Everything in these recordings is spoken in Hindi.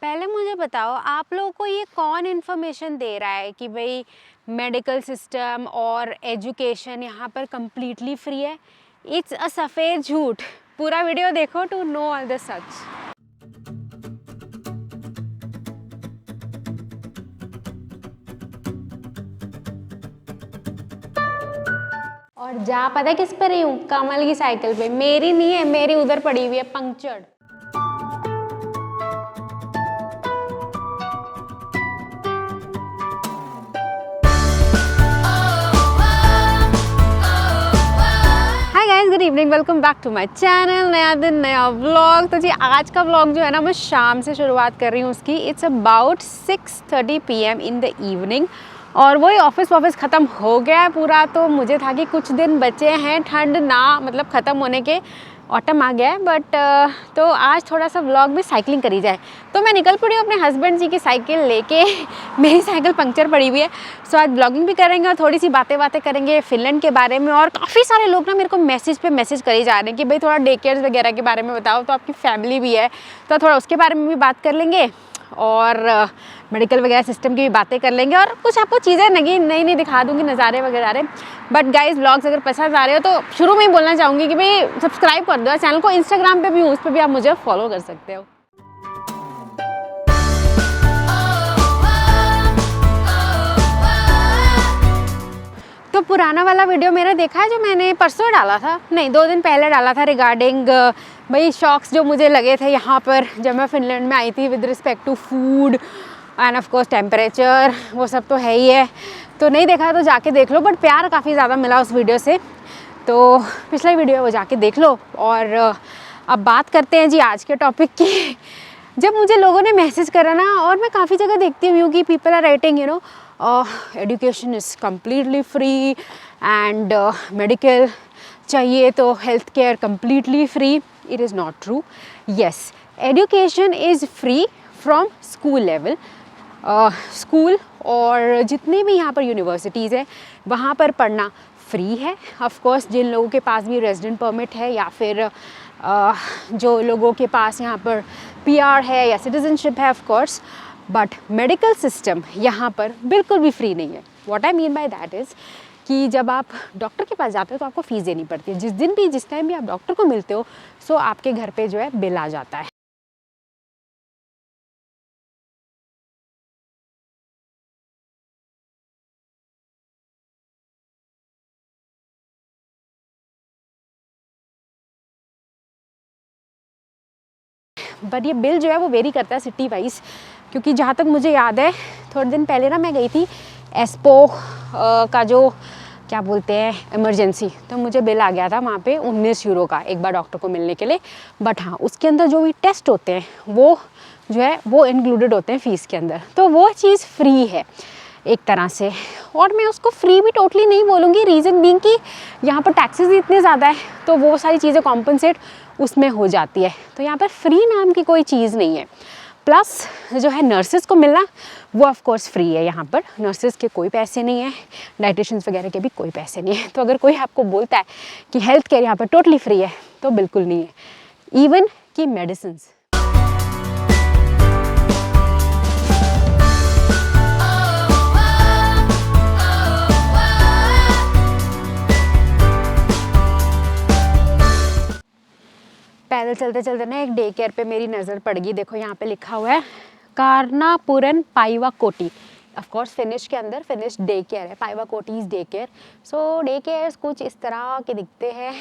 पहले मुझे बताओ आप लोगों को ये कौन इन्फॉर्मेशन दे रहा है कि भाई मेडिकल सिस्टम और एजुकेशन यहाँ पर कम्प्लीटली फ्री है। इट्स अ सफ़ेद झूठ। पूरा वीडियो देखो टू नो ऑल द सच। और जा पता है किस पर रही हूँ? कमल की साइकिल पे। मेरी नहीं है, मेरी उधर पड़ी हुई है punctured. Good evening, welcome back to my channel. नया दिन नया व्लॉग। तो जी आज का व्लॉग जो है ना मैं शाम से शुरुआत कर रही हूँ उसकी। It's about 6:30 PM in the evening और वही ऑफिस ख़त्म हो गया है पूरा। तो मुझे था कि कुछ दिन बचे हैं, ठंड ना मतलब ख़त्म होने के, ऑटम आ गया है, बट तो आज थोड़ा सा व्लॉग में साइकिलिंग करी जाए। तो मैं निकल पड़ी हूँ अपने हस्बैंड जी की साइकिल लेके। मेरी साइकिल पंक्चर पड़ी हुई है। सो आज ब्लॉगिंग भी करेंगे और थोड़ी सी बातें करेंगे फिनलैंड के बारे में। और काफ़ी सारे लोग ना मेरे को मैसेज पे मैसेज करे जा रहे हैं कि भाई थोड़ा डे केयर्स वगैरह के बारे में बताओ। तो आपकी फैमिली भी है तो थोड़ा उसके बारे में भी बात कर लेंगे और मेडिकल वगैरह सिस्टम की भी बातें कर लेंगे और कुछ आपको चीज़ें नई दिखा दूंगी, नज़ारे वगैरह। बट गाइज व्लॉग्स अगर पसंद आ रहे हो तो शुरू में ही बोलना चाहूँगी कि भाई सब्सक्राइब कर दो चैनल को। इंस्टाग्राम पे भी हूँ, उस पर भी आप मुझे फॉलो कर सकते हो। तो पुराना वाला वीडियो मेरा देखा है जो मैंने परसों डाला था, नहीं 2 दिन पहले डाला था, रिगार्डिंग भाई शॉक्स जो मुझे लगे थे यहाँ पर जब मैं फिनलैंड में आई थी with respect to food and of course temperature, वो सब तो है ही है। तो नहीं देखा तो जाके देख लो, बट प्यार काफ़ी ज़्यादा मिला उस वीडियो से, तो पिछला वीडियो है वो जाके देख लो। और अब बात करते हैं जी आज के टॉपिक की। जब मुझे लोगों ने मैसेज करा ना, और मैं काफ़ी जगह देखती हूँ कि people are writing you know education is completely free and medical चाहिए तो health care completely free. It is not true. Yes, education is free from school level. School और जितने भी यहाँ पर यूनिवर्सिटीज़ है वहाँ पर पढ़ना फ्री है। ऑफ कोर्स जिन लोगों के पास भी रेजिडेंट परमिट है या फिर जो लोगों के पास यहाँ पर PR है या सिटीजनशिप है of course, but medical system यहाँ पर बिल्कुल भी फ्री नहीं है। What I mean by that is कि जब आप डॉक्टर के पास जाते हो तो आपको फ़ीस देनी पड़ती है। जिस टाइम भी आप डॉक्टर को मिलते हो सो आपके घर पे जो है बिल आ जाता है। बट ये बिल जो है वो वेरी करता है सिटी वाइज, क्योंकि जहाँ तक मुझे याद है थोड़े दिन पहले ना मैं गई थी एस्पो का जो क्या बोलते हैं इमरजेंसी, तो मुझे बिल आ गया था वहाँ पे 19 यूरो का एक बार डॉक्टर को मिलने के लिए। बट हाँ, उसके अंदर जो भी टेस्ट होते हैं वो जो है वो इंक्लूडेड होते हैं फ़ीस के अंदर, तो वो चीज़ फ्री है एक तरह से। और मैं उसको फ्री भी टोटली नहीं बोलूँगी, रीज़न बीइंग कि यहाँ पर टैक्सेस ही इतने ज़्यादा है तो वो सारी चीज़ें कॉम्पनसेट उसमें हो जाती है। तो यहाँ पर फ्री नाम की कोई चीज़ नहीं है। प्लस जो है नर्सेज़ को मिलना वो ऑफ कोर्स फ्री है। यहाँ पर नर्सेज़ के कोई पैसे नहीं है, डाइटिशियंस वगैरह के भी कोई पैसे नहीं है। तो अगर कोई आपको बोलता है कि हेल्थ केयर यहाँ पर टोटली फ्री है तो बिल्कुल नहीं है। इवन कि मेडिसिन्स। पैदल चलते चलते ना एक डे केयर पे मेरी नज़र पड़ गई। देखो यहाँ पे लिखा हुआ है कारनापुरन पाइवाकोटी। ऑफ कोर्स फिनिश के अंदर फिनिश डे केयर है, पाइवाकोटीज डे केयर। सो डे केयर्स कुछ इस तरह के दिखते हैं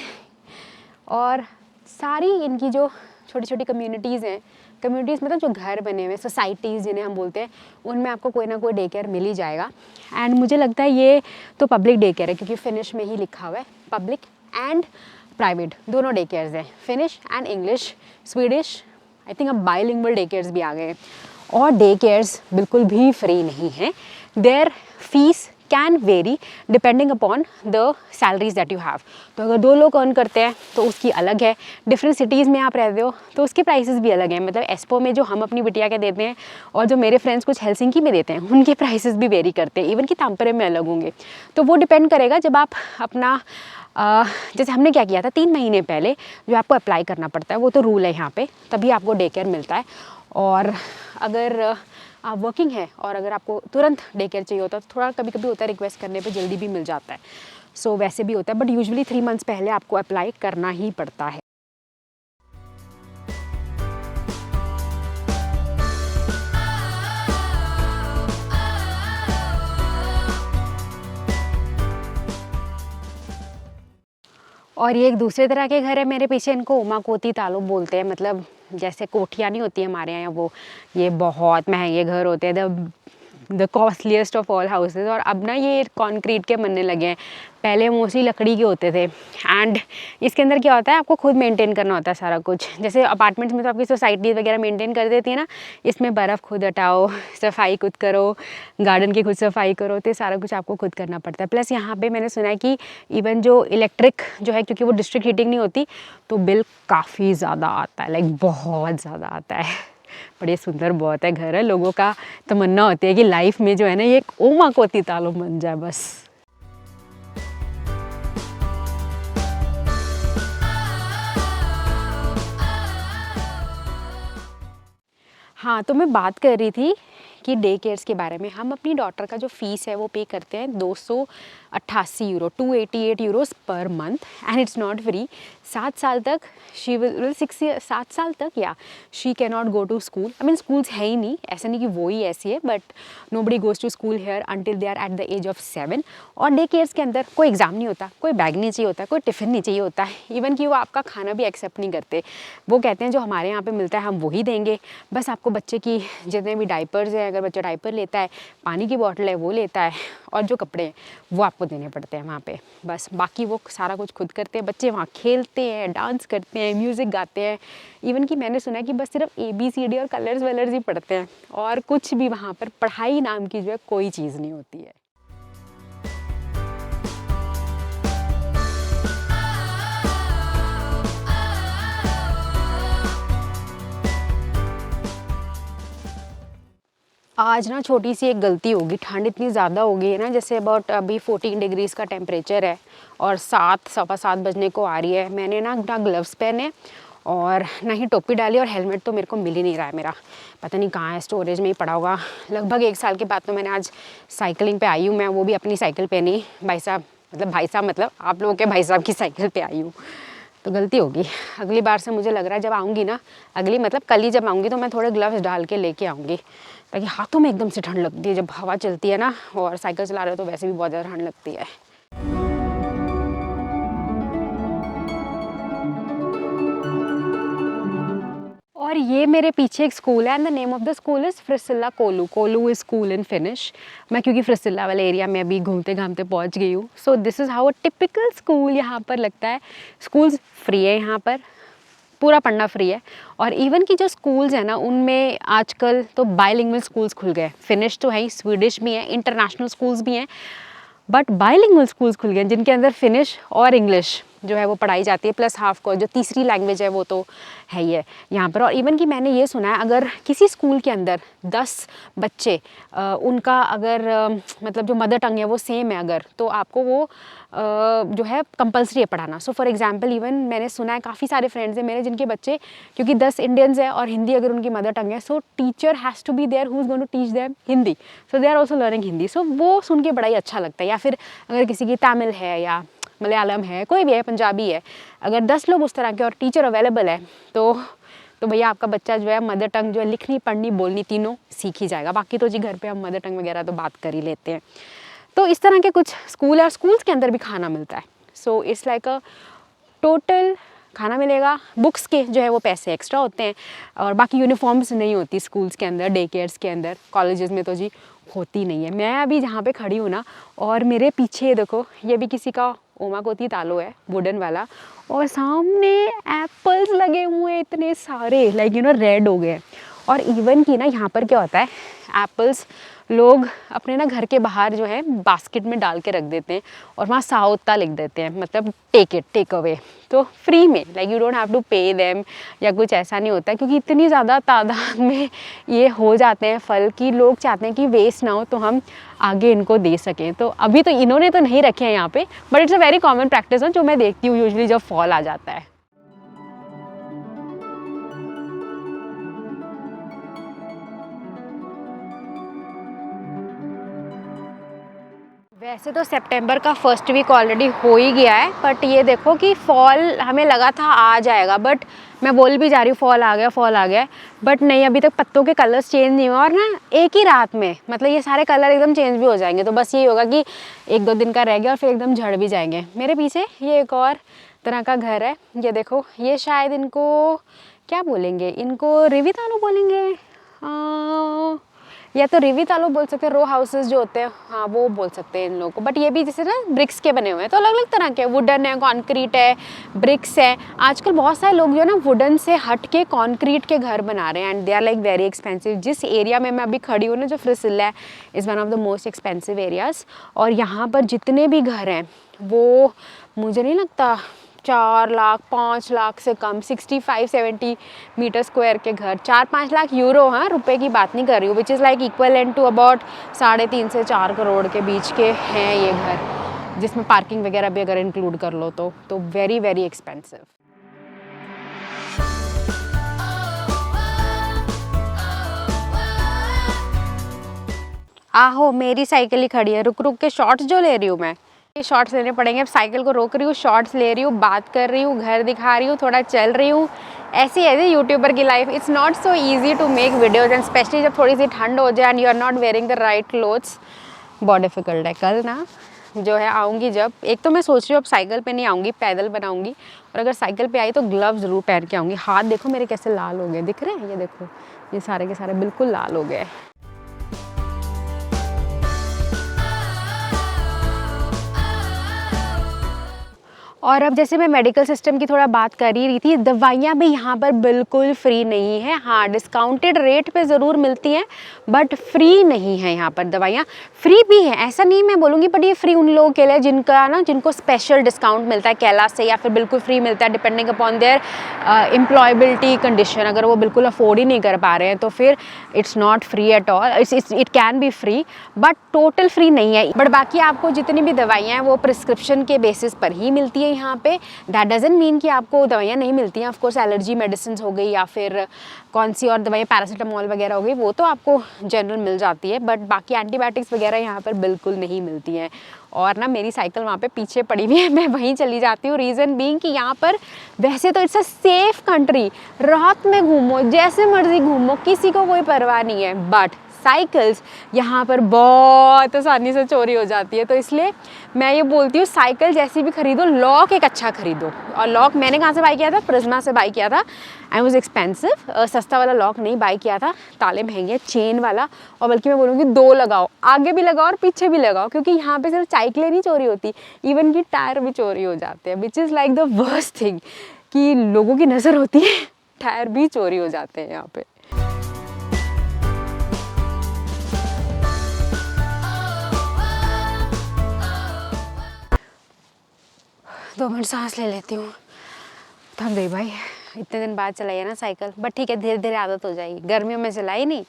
और सारी इनकी जो छोटी छोटी कम्युनिटीज़ हैं, कम्युनिटीज़ मतलब जो घर बने हुए सोसाइटीज़ जिन्हें हम बोलते हैं, उनमें आपको कोई ना कोई डे केयर मिल ही जाएगा। एंड मुझे लगता है ये तो पब्लिक डे केयर है क्योंकि फिनिश में ही लिखा हुआ है पब्लिक एंड प्राइवेट दोनों डे केयर्स हैं, finish and English, Swedish. I think अब बाइलिंगुअल डे केयर्स भी आ गए हैं। और डे केयर्स बिल्कुल भी फ्री नहीं है। There fees can very depending upon the salaries that you have. तो अगर 2 लोग अर्न करते हैं तो उसकी अलग है, डिफरेंट सिटीज़ में आप रहते हो तो उसके प्राइसेस भी अलग हैं। मतलब एस्पो में जो हम अपनी बिटिया के देते हैं और जो मेरे फ्रेंड्स कुछ हेलसिंकी में देते हैं उनके प्राइसेस भी वेरी करते हैं। इवन कि तांपरे में अलग होंगे। तो वो डिपेंड करेगा जब आप अपना जैसे हमने क्या किया था 3 महीने पहले जो आपको अप्लाई करना पड़ता है, वो तो रूल है यहाँ पे, तभी आपको डे केयर मिलता है। और अगर आप वर्किंग है और अगर आपको तुरंत डे केयर चाहिए होता है तो थोड़ा कभी कभी होता है रिक्वेस्ट करने पे जल्दी भी मिल जाता है। सो वैसे भी होता है, बट यूजुअली 3 मंथ्स पहले आपको अप्लाई करना ही पड़ता है। और ये एक दूसरे तरह के घर है मेरे पीछे, इनको उमाकोती तालाब बोलते हैं। मतलब जैसे कोठियाँ नहीं होती हमारे यहाँ, वो ये बहुत महंगे घर होते हैं, the costliest of all houses. और अब ना ये कंक्रीट के बनने लगे हैं, पहले मोस्टली लकड़ी के होते थे। एंड इसके अंदर क्या होता है, आपको खुद मेंटेन करना होता है सारा कुछ। जैसे अपार्टमेंट्स में तो आपकी सोसाइटी वगैरह मेंटेन कर देती है ना, इसमें बर्फ़ खुद हटाओ, सफाई खुद करो, गार्डन की खुद सफाई करो, तो सारा कुछ आपको खुद करना पड़ता है। प्लस यहाँ पे मैंने सुना है कि इवन जो इलेक्ट्रिक जो है, क्योंकि वो डिस्ट्रिक्ट हीटिंग नहीं होती, तो बिल काफ़ी ज़्यादा आता है, लाइक बहुत ज़्यादा आता है। बड़े सुंदर बहुत है घर है। लोगों का तमन्ना होती है कि लाइफ में जो है ना, ये एक ओमाकोती तालाब बन जाए बस। हाँ, तो मैं बात कर रही थी कि डे केयर्स के बारे में। हम अपनी डॉटर का जो फ़ीस है वो पे करते हैं 288 euro, 288 euros per month, and it's not free. 7 साल तक शी विल 7 साल तक या she can not go to school. I mean schools है ही नहीं, ऐसा नहीं कि वो ही ऐसी है, but nobody goes to school here until they are at the age of 7। और डे केयर्स के अंदर कोई एग्ज़ाम नहीं होता, कोई बैग नहीं चाहिए होता, कोई टिफ़िन नहीं चाहिए होता है, इवन कि वो आपका खाना भी एक्सेप्ट नहीं करते। वो कहते हैं जो हमारे यहाँ पे मिलता है हम वही देंगे, बस आपको बच्चे की जितने भी डाइपर्स हैं, अगर बच्चा डाइपर लेता है, पानी की बॉटल है वो लेता है, और जो कपड़े हैं वो आपको देने पड़ते हैं वहाँ पे। बस बाकी वो सारा कुछ खुद करते हैं। बच्चे वहाँ खेलते हैं, डांस करते हैं, म्यूज़िक गाते हैं। इवन कि मैंने सुना है कि बस सिर्फ ABCD और कलर्स वलर्स ही पढ़ते हैं, और कुछ भी वहाँ पर पढ़ाई नाम की जो है कोई चीज़ नहीं होती है। आज ना छोटी सी एक गलती होगी, ठंड इतनी ज़्यादा हो गई है ना, जैसे अबाउट अभी 14 डिग्रीज़ का टेम्परेचर है और 7 बजने को आ रही है। मैंने ना ग्लव्स पहने और ना ही टोपी डाली, और हेलमेट तो मेरे को मिल ही नहीं रहा है मेरा, पता नहीं कहाँ है, स्टोरेज में ही पड़ा होगा। लगभग 1 साल के बाद तो मैंने आज साइकिलिंग पे आई हूँ मैं, वो भी अपनी साइकिल पे नहीं, भाई साहब मतलब आप लोगों के भाई साहब की साइकिल पे आई हूँ। तो गलती होगी, अगली बार से मुझे लग रहा है जब आऊँगी ना, अगली मतलब कल ही जब आऊँगी, तो मैं थोड़े ग्लव्स डाल के लेके आऊँगी, ताकि हाथों में एकदम से ठंड लगती है जब हवा चलती है ना, और साइकिल चला रहे हो तो वैसे भी बहुत ज़्यादा ठंड लगती है। और ये मेरे पीछे एक स्कूल है, and the name of the school is Frisila Koulu. Koulu is school in finish. मैं क्योंकि फ्रिसिला वाले एरिया में अभी घूमते घामते पहुंच गई हूँ। So this is how a typical school यहाँ पर लगता है। स्कूल्स फ्री है यहाँ पर, पूरा पढ़ना फ्री है। और इवन की जो स्कूल्स हैं ना, उनमें आजकल तो बाइलिंगुअल स्कूल्स खुल गए। फिनिश तो है ही, स्वीडिश भी हैं, इंटरनेशनल स्कूल्स भी हैं, बट बाइलिंगुअल स्कूल्स खुल गए जिनके अंदर फिनिश और इंग्लिश जो है वो पढ़ाई जाती है, प्लस हाफ को जो तीसरी लैंग्वेज है वो तो है ही है यहाँ पर। और इवन कि मैंने ये सुना है, अगर किसी स्कूल के अंदर 10 बच्चे उनका अगर मतलब जो मदर टंग है वो सेम है अगर, तो आपको वो जो है कंपलसरी है पढ़ाना। सो फॉर एग्जांपल इवन मैंने सुना है, काफ़ी सारे फ्रेंड्स हैं मेरे जिनके बच्चे, क्योंकि 10 इंडियंस हैं और हिंदी अगर उनकी मदर टंग है, so teacher has to be there who is going to teach them Hindi, so they are also learning Hindi. So वो सुन के बड़ा ही अच्छा लगता है। या फिर अगर किसी की तमिल है या मलयालम है, कोई भी है, पंजाबी है, अगर 10 लोग उस तरह के और टीचर अवेलेबल है, तो भैया आपका बच्चा जो है मदर टंग जो है लिखनी पढ़नी बोलनी तीनों सीख ही जाएगा। बाकी तो जी घर पे हम मदर टंग वगैरह तो बात कर ही लेते हैं। तो इस तरह के कुछ स्कूल है, और स्कूल्स के अंदर भी खाना मिलता है। So it's like a total खाना मिलेगा। बुक्स के जो है वो पैसे एक्स्ट्रा होते हैं, और बाकी यूनिफॉर्म्स नहीं होती स्कूल्स के अंदर, डे केयर्स के अंदर। कॉलेजेस में तो जी होती नहीं है। मैं अभी जहाँ पे खड़ी हूँ ना, और मेरे पीछे देखो, ये भी किसी का ओमाकोती तालो है, वुडन वाला, और सामने एप्पल्स लगे हुए हैं इतने सारे, लाइक रेड हो गए। और इवन कि ना यहाँ पर क्या होता है, एप्पल्स लोग अपने ना घर के बाहर जो है बास्केट में डाल के रख देते हैं, और वहाँ साउता लिख देते हैं, मतलब टेक अवे, तो फ्री में, like you don't have to pay them या कुछ ऐसा नहीं होता है। क्योंकि इतनी ज़्यादा तादाद में ये हो जाते हैं फल कि लोग चाहते हैं कि वेस्ट ना हो, तो हम आगे इनको दे सकें। तो अभी तो इन्होंने तो नहीं रखे हैं यहाँ पे, but it's a very common practice जो मैं देखती हूँ यूजुअली जब फॉल आ जाता है। वैसे तो सितंबर का फर्स्ट वीक ऑलरेडी हो ही गया है, बट ये देखो कि फॉल हमें लगा था आ जाएगा, बट मैं बोल भी जा रही हूँ फॉल आ गया फॉल आ गया, बट नहीं, अभी तक पत्तों के कलर्स चेंज नहीं हुए और ना एक ही रात में मतलब ये सारे कलर एकदम चेंज भी हो जाएंगे। तो बस यही होगा कि 1-2 दिन का रह गया और फिर एकदम झड़ भी जाएंगे। मेरे पीछे ये एक और तरह का घर है, ये देखो, ये शायद इनको क्या बोलेंगे, इनको रिवी तालो बोलेंगे या तो रिवी तालो बोल सकते हैं, रो हाउसेस जो होते हैं, हाँ वो बोल सकते हैं इन लोगों को। बट ये भी जैसे ना ब्रिक्स के बने हुए हैं, तो अलग अलग तरह के, वुडन है, कॉन्क्रीट है, ब्रिक्स है। आजकल बहुत सारे लोग जो है ना वुडन से हट के कॉन्क्रीट के घर बना रहे हैं and they are like very expensive. जिस एरिया में मैं अभी खड़ी हूँ ना, जो फ्रिसिला है, is one of the most expensive areas. और यहाँ पर जितने भी घर हैं वो मुझे नहीं लगता 4 लाख 5 लाख से कम, 65-70 मीटर स्क्वायर के घर, 4-5 लाख यूरो, हाँ रुपए की बात नहीं कर रही हूँ, which is like equivalent to about 3.5 से 4 करोड़ के बीच के हैं ये घर, जिसमें पार्किंग वगैरह भी अगर इंक्लूड कर लो तो वेरी वेरी एक्सपेंसिव। आहो मेरी साइकिल ही खड़ी है, रुक रुक के शॉर्ट्स जो ले रही हूँ मैं, ये शॉर्ट्स लेने पड़ेंगे। अब साइकिल को रोक रही हूँ, शॉर्ट्स ले रही हूँ, बात कर रही हूँ, घर दिखा रही हूँ, थोड़ा चल रही हूँ। ऐसी है यूट्यूबर की life. It's not so easy to make videos and specially जब थोड़ी सी ठंड हो जाए and you are not wearing the right clothes, बहुत डिफिकल्ट है। कल ना जो है आऊँगी जब, एक तो मैं सोच रही हूँ अब साइकिल पे नहीं आऊँगी, पैदल बनाऊँगी, और अगर साइकिल पे आई तो ग्लव्स ज़रूर पहन के आऊँगी। हाथ देखो मेरे कैसे लाल हो गए, दिख रहे हैं, ये देखो, ये सारे के सारे बिल्कुल लाल हो गए। और अब जैसे मैं मेडिकल सिस्टम की थोड़ा बात कर ही रही थी, दवाइयाँ भी यहाँ पर बिल्कुल फ्री नहीं है। हाँ डिस्काउंटेड रेट पे ज़रूर मिलती हैं बट फ्री नहीं है यहाँ पर दवाइयाँ। फ्री भी है ऐसा नहीं मैं बोलूँगी, बट ये फ्री उन लोगों के लिए जिनको स्पेशल डिस्काउंट मिलता है कैलाश से, या फिर बिल्कुल फ्री मिलता है depending upon their employability condition. अगर वो बिल्कुल अफोर्ड ही नहीं कर पा रहे हैं तो फिर it's not free at all. It can be free but total free नहीं है। बट बाकी आपको जितनी भी दवाइयाँ हैं वो प्रिस्क्रिप्शन के बेसिस पर ही मिलती है यहाँ पे। दैट डजंट मीन कि आपको दवाइयाँ नहीं मिलती हैं। ऑफकोर्स एलर्जी मेडिसिन हो गई या फिर कौन सी और दवाइयाँ, पैरासीटामोल वगैरह हो गई, वो तो आपको जनरल मिल जाती है, बट बाकी एंटीबायोटिक्स वगैरह यहाँ पर बिल्कुल नहीं मिलती हैं। और ना मेरी साइकिल वहाँ पे पीछे पड़ी हुई है, मैं वहीं चली जाती हूँ। रीज़न बीइंग कि यहाँ पर वैसे तो इट्स अ सेफ कंट्री, रात में घूमो जैसे मर्जी घूमो, किसी को कोई परवाह नहीं है, बट साइकिल्स यहाँ पर बहुत आसानी से चोरी हो जाती है। तो इसलिए मैं ये बोलती हूँ साइकिल जैसी भी खरीदो, लॉक एक अच्छा खरीदो। और लॉक मैंने कहाँ से बाई किया था? प्रिज्मा से बाई किया था। आई वॉज एक्सपेंसिव, सस्ता वाला लॉक नहीं बाई किया था, ताले महंगे, चेन वाला। और बल्कि मैं बोलूँगी 2 लगाओ, आगे भी लगाओ और पीछे भी लगाओ, क्योंकि यहाँ पे सिर्फ साइकिलें नहीं चोरी होती, इवन की टायर भी चोरी हो जाते हैं, विच is like the worst thing कि लोगों की नज़र होती है, टायर भी चोरी हो जाते हैं यहाँ पे। 2 मिनट सांस ले लेती हूँ, थक गई भाई, इतने दिन बाद चलाई है ना साइकिल। बट ठीक है, धीरे धीरे आदत हो जाएगी। गर्मियों में चलाई नहीं,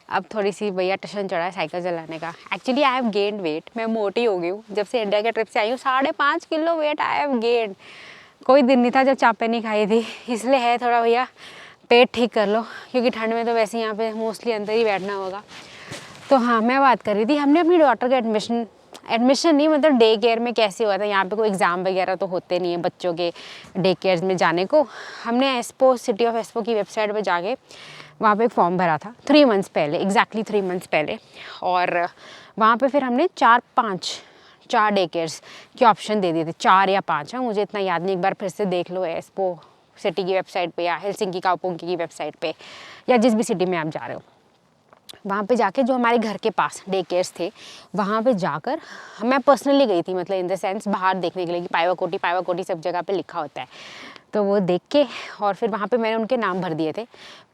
अब थोड़ी सी भैया टशन चढ़ा है साइकिल चलाने का। Actually I have gained wait, मैं मोटी हो गई हूँ जब से इंडिया के ट्रिप से आई हूँ। 5.5 kilo weight I have gained. कोई दिन नहीं था जब चापे नहीं खाई थी, इसलिए है थोड़ा भैया पेट ठीक कर लो, क्योंकि ठंड में तो वैसे यहाँ पे मोस्टली अंदर ही बैठना होगा। तो हाँ, मैं बात कर रही थी, हमने अपनी डॉटर का एडमिशन नहीं, मतलब डे केयर में कैसे हुआ था। यहाँ पे कोई एग्ज़ाम वगैरह तो होते नहीं है बच्चों के डे केयर में जाने को। हमने एस्पो, सिटी ऑफ एस्पो की वेबसाइट पे जाके वहाँ पे एक फॉर्म भरा था 3 मंथ्स पहले, एग्जैक्टली 3 मंथ्स पहले। और वहाँ पे फिर हमने 4 डे केयर्स के ऑप्शन दे दिए थे, 4 या 5, हाँ मुझे इतना याद नहीं, एक बार फिर से देख लो एस्पो सिटी की वेबसाइट पे या हेलसिंकी काउपुंगी की वेबसाइट पे, या जिस भी सिटी में आप जा रहे हो। वहाँ पे जाके जो हमारे घर के पास डे केयर्स थे, वहाँ पे जाकर मैं पर्सनली गई थी, मतलब इन द सेंस बाहर देखने के लिए कि पाइवाकोटी सब जगह पे लिखा होता है, तो वो देख के और फिर वहाँ पे मैंने उनके नाम भर दिए थे।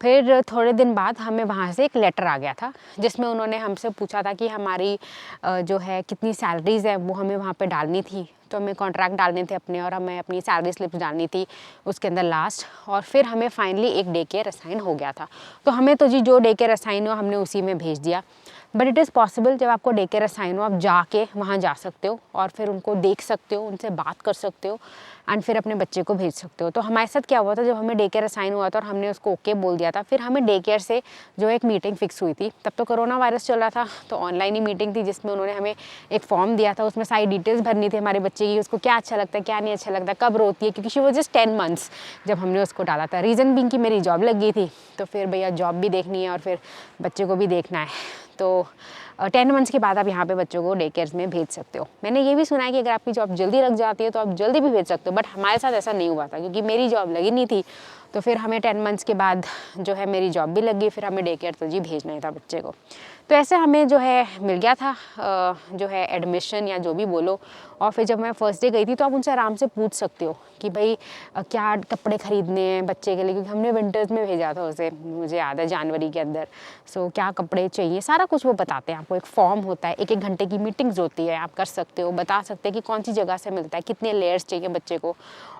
फिर थोड़े दिन बाद हमें वहाँ से एक लेटर आ गया था, जिसमें उन्होंने हमसे पूछा था कि हमारी जो है कितनी सैलरीज़ है वो हमें वहाँ पे डालनी थी। तो हमें कॉन्ट्रैक्ट डालने थे अपने, और हमें अपनी सैलरी स्लिप डालनी थी उसके अंदर लास्ट। और फिर हमें फाइनली एक डे केयर असाइन हो गया था। तो हमें तो जी जो डे केयर असाइन हुआ हमने उसी में भेज दिया। बट इट इज़ पॉसिबल, जब आपको डे केयर असाइन हो आप जाके वहाँ जा सकते हो और फिर उनको देख सकते हो, उनसे बात कर सकते हो एंड फिर अपने बच्चे को भेज सकते हो। तो हमारे साथ क्या हुआ था, जब हमें डे केयर असाइन हुआ था और हमने उसको ओके बोल दिया था, फिर हमें डे केयर से जो एक मीटिंग फिक्स हुई थी, तब तो कोरोना वायरस चल रहा था, तो ऑनलाइन ही मीटिंग थी जिसमें उन्होंने हमें एक फॉर्म दिया था, उसमें सारी डिटेल्स भरनी थी हमारे बच्चे की, उसको क्या अच्छा लगता है क्या नहीं अच्छा लगता, कब रोती है, क्योंकि शी वाज जस्ट 10 मंथ्स जब हमने उसको डाला था। रीज़न बीइंग कि मेरी जॉब लग गई थी, तो फिर भैया जॉब भी देखनी है और फिर बच्चे को भी देखना है, तो 10 मंथ्स के बाद आप यहाँ पे बच्चों को डे केयर्स में भेज सकते हो। मैंने ये भी सुना है कि अगर आपकी जॉब जल्दी लग जाती है तो आप जल्दी भी भेज सकते हो, बट हमारे साथ ऐसा नहीं हुआ था क्योंकि मेरी जॉब लगी नहीं थी, तो फिर हमें 10 मंथ्स के बाद जो है मेरी जॉब भी लग गई, फिर हमें डे केयर तो जी भेजना ही था बच्चे को। तो ऐसे हमें जो है मिल गया था जो है एडमिशन या जो भी बोलो, और फिर जब मैं फर्स्ट डे गई थी तो आप उनसे आराम से पूछ सकते हो कि भाई क्या कपड़े ख़रीदने हैं बच्चे के लिए, क्योंकि हमने विंटर्स में भेजा था उसे, मुझे याद है जनवरी के अंदर। सो क्या कपड़े चाहिए सारा कुछ वो बताते हैं आपको, एक फॉर्म होता है, 1-1 घंटे की मीटिंग्स होती है, आप कर सकते हो, बता सकते हैं कि कौन सी जगह से मिलता है, कितने लेयर्स चाहिए बच्चे को।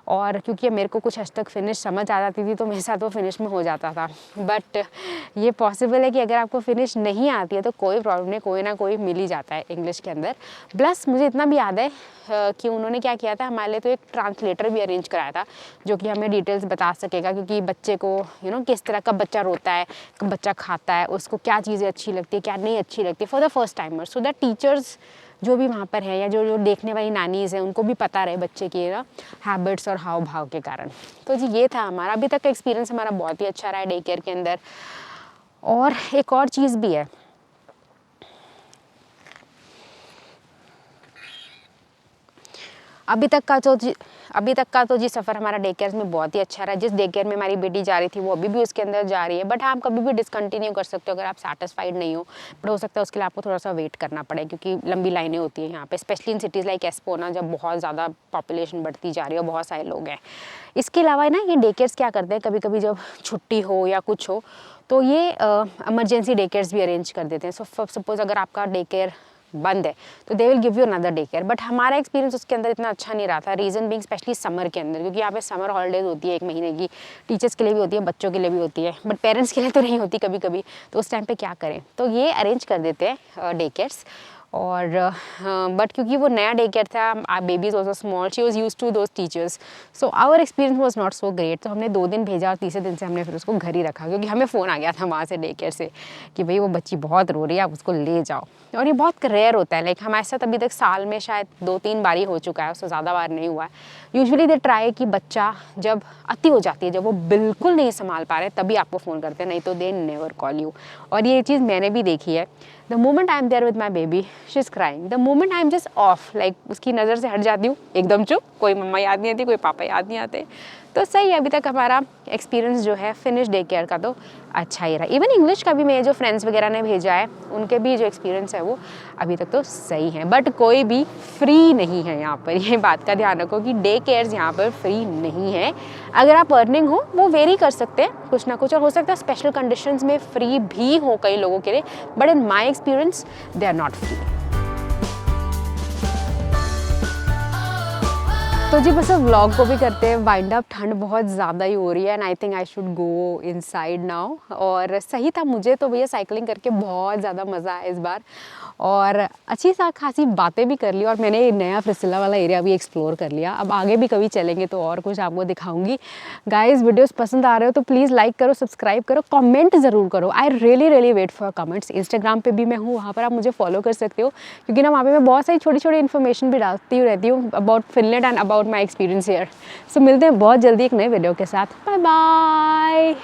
और क्योंकि मेरे को कुछ हद तक फिनिश समझ आ जाती थी तो मेरे साथ वो फिनिश में हो जाता था, बट ये पॉसिबल है कि अगर आपको फिनिश नहीं आती है तो कोई प्रॉब्लम नहीं, कोई ना कोई मिल ही जाता है इंग्लिश के अंदर। प्लस मुझे इतना भी याद है कि उन्होंने क्या किया था हमारे लिए, तो एक ट्रांसलेटर भी अरेंज कराया था जो कि हमें डिटेल्स बता सकेगा, क्योंकि बच्चे को किस तरह का बच्चा रोता है, कब बच्चा खाता है, उसको क्या चीज़ें अच्छी लगती है क्या नहीं अच्छी लगती है for the first timer, so that teachers जो भी वहाँ पर है या जो देखने वाली नानीज़ हैं उनको भी पता रहे बच्चे की हैबिट्स और हाव भाव के कारण। तो जी ये था हमारा अभी तक का एक्सपीरियंस, हमारा बहुत ही अच्छा रहा है डे केयर के अंदर। और एक और चीज़ भी है, अभी तक का तो जी सफ़र हमारा डे केयर में बहुत ही अच्छा रहा है। जिस डे केयर में हमारी बेटी जा रही थी वो अभी भी उसके अंदर जा रही है, बट आप कभी भी डिसकंटिन्यू कर सकते हो अगर आप सेटिस्फाइड नहीं हो, बट हो सकता है उसके लिए आपको थोड़ा सा वेट करना पड़े, क्योंकि लंबी लाइनें होती हैं यहाँ पे, स्पेशली इन सिटीज़ लाइक एस्पोना जब बहुत ज़्यादा पॉपुलेशन बढ़ती जा रही है और बहुत सारे लोग हैं। इसके अलावा ना ये डे केयर्स क्या करते हैं, कभी कभी जब छुट्टी हो या कुछ हो तो ये इमरजेंसी डे केयर्स भी अरेंज कर देते हैं। सो सपोज़ अगर आपका डे केयर बंद है तो they will give you another day care, but हमारा एक्सपीरियंस उसके अंदर इतना अच्छा नहीं रहा था। रीज़न बीइंग स्पेशली समर के अंदर, क्योंकि यहाँ पे समर हॉलीडेज होती है 1 महीने की, टीचर्स के लिए भी होती है, बच्चों के लिए भी होती है, बट पेरेंट्स के लिए तो नहीं होती कभी कभी, तो उस टाइम पे क्या करें, तो ये अरेंज कर देते हैं डे केयर्स। और बट क्योंकि वो नया डे केयर था, baby is also small, she was use to those teachers, so our experience was not so great. तो हमने 2 दिन भेजा और तीसरे दिन से हमने फिर उसको घर ही रखा, क्योंकि हमें फ़ोन आ गया था वहाँ से डे केयर से कि भाई वो बच्ची बहुत रो रही है, आप उसको ले जाओ। और ये बहुत रेयर होता है, लाइक हमारे साथ अभी तक साल में शायद 2-3 बार ही हो चुका है, उससे ज़्यादा बार नहीं हुआ है। यूजुअली दे ट्राई कि बच्चा जब अति हो जाती है, जब वो बिल्कुल नहीं संभाल पा रहे तभी आपको फ़ोन करते हैं, नहीं तो दे नेवर कॉल यू। और ये चीज़ मैंने भी देखी है, the moment I am there with my baby she is crying, the moment I am just off, like उसकी नज़र से हट जाती हूँ एकदम चुप, कोई मम्मा याद नहीं आती, कोई पापा याद नहीं आते। तो सही है, अभी तक हमारा एक्सपीरियंस जो है फिनिश डे केयर का तो अच्छा ही रहा। इवन इंग्लिश का भी मेरे जो फ्रेंड्स वगैरह ने भेजा है उनके भी जो एक्सपीरियंस है वो अभी तक तो सही है, बट कोई भी फ्री नहीं है यहाँ पर, ये बात का ध्यान रखो कि डे केयर्स यहाँ पर फ्री नहीं है। अगर आप अर्निंग हो वो वेरी कर सकते हैं कुछ ना कुछ, और हो सकता है स्पेशल कंडीशंस में फ्री भी हो कई लोगों के लिए, but in my experience they are not free. तो जी बस व्लॉग को भी करते हैं वाइंड अप, ठंड बहुत ज़्यादा ही हो रही है and I think I should go inside now. और सही था, मुझे तो भैया साइकिलिंग करके बहुत ज़्यादा मज़ा आया इस बार, और अच्छी सा खासी बातें भी कर ली, और मैंने नया फ्रिसिला वाला एरिया भी एक्सप्लोर कर लिया। अब आगे भी कभी चलेंगे तो और कुछ आपको दिखाऊंगी। गाइस वीडियोस पसंद आ रहे हो तो प्लीज़ लाइक करो, सब्सक्राइब करो, कमेंट ज़रूर करो। I really wait for comments. Instagram पे भी मैं हूँ, वहाँ पर आप मुझे फॉलो कर सकते हो, क्योंकि ना वहाँ पे मैं बहुत सारी छोटी छोटी इन्फॉर्मेशन भी डालती रहती हूँ about Finland and about my experience here. So मिलते हैं बहुत जल्दी एक नए वीडियो के साथ। Bye bye.